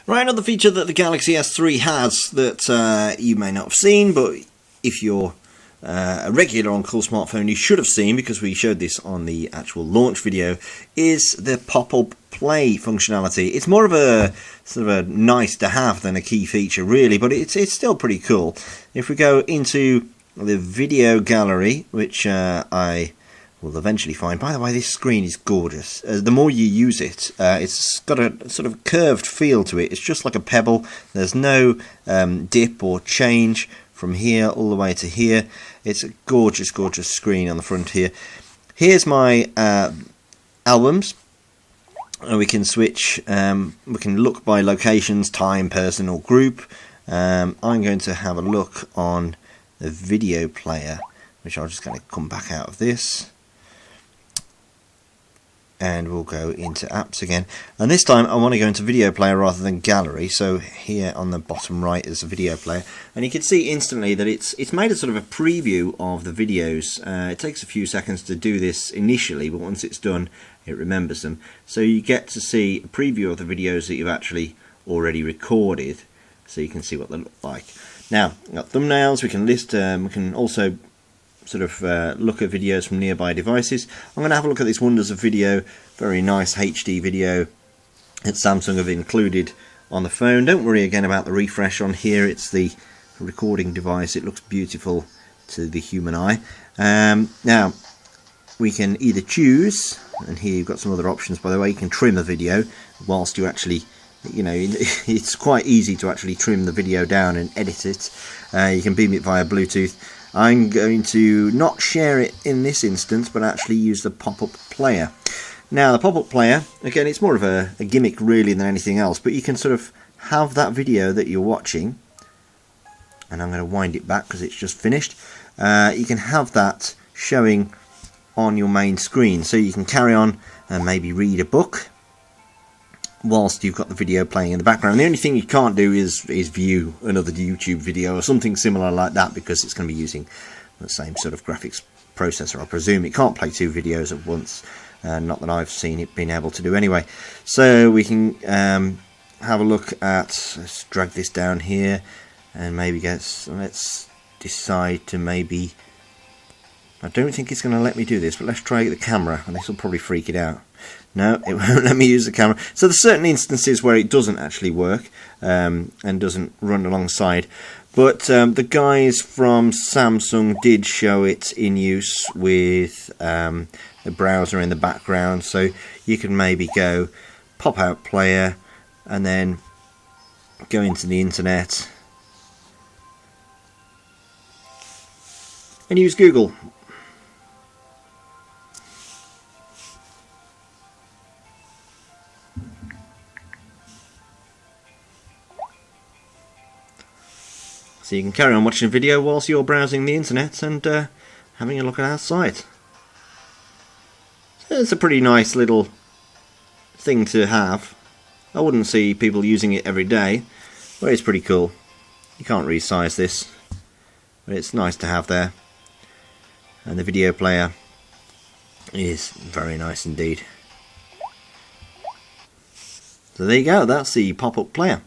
Right, another feature that the Galaxy S3 has that you may not have seen, but if you're a regular on Cool Smartphone, you should have seen, because we showed this on the actual launch video, is the pop-up play functionality. It's more of a sort of a nice to have than a key feature really, but it's still pretty cool. If we go into the video gallery, which I will eventually find. By the way, this screen is gorgeous. The more you use it, it's got a sort of curved feel to it. It's just like a pebble. There's no dip or change from here all the way to here. It's a gorgeous, gorgeous screen on the front here. Here's my albums. We can switch, we can look by locations, time, person or group. I'm going to have a look on the video player, which I'm just going to come back out of this. And we'll go into apps again, and this time I want to go into video player rather than gallery. So here on the bottom right is a video player, and you can see instantly that it's made a sort of a preview of the videos. It takes a few seconds to do this initially, but once it's done it remembers them, so you get to see a preview of the videos that you've actually already recorded, so you can see what they look like. Now we've got thumbnails, we can list, we can also sort of look at videos from nearby devices. I'm going to have a look at this Wonders of Video, very nice HD video that Samsung have included on the phone. Don't worry again about the refresh on here, it's the recording device, it looks beautiful to the human eye. Now we can either choose, and here you've got some other options by the way. You can trim a video whilst you actually, you know, it's quite easy to actually trim the video down and edit it. You can beam it via Bluetooth. I'm going to not share it in this instance, but actually use the pop-up player. Now the pop-up player, again, it's more of a gimmick really than anything else, but you can sort of have that video that you're watching, and I'm going to wind it back because it's just finished. You can have that showing on your main screen, so you can carry on and maybe read a book whilst you've got the video playing in the background. The only thing you can't do is view another YouTube video or something similar like that, because it's going to be using the same sort of graphics processor, I presume. It can't play two videos at once, not that I've seen it being able to do anyway. So we can have a look at, let's drag this down here and maybe let's decide to maybe, I don't think it's going to let me do this, but let's try the camera, and this will probably freak it out. No, it won't let me use the camera. So there's certain instances where it doesn't actually work and doesn't run alongside. But the guys from Samsung did show it in use with the browser in the background. So you can maybe go pop out player and then go into the internet and use Google. So you can carry on watching a video whilst you're browsing the internet and having a look at our site. So it's a pretty nice little thing to have. I wouldn't see people using it every day, but it's pretty cool. You can't resize this, but it's nice to have there. And the video player is very nice indeed. So there you go, that's the pop-up player.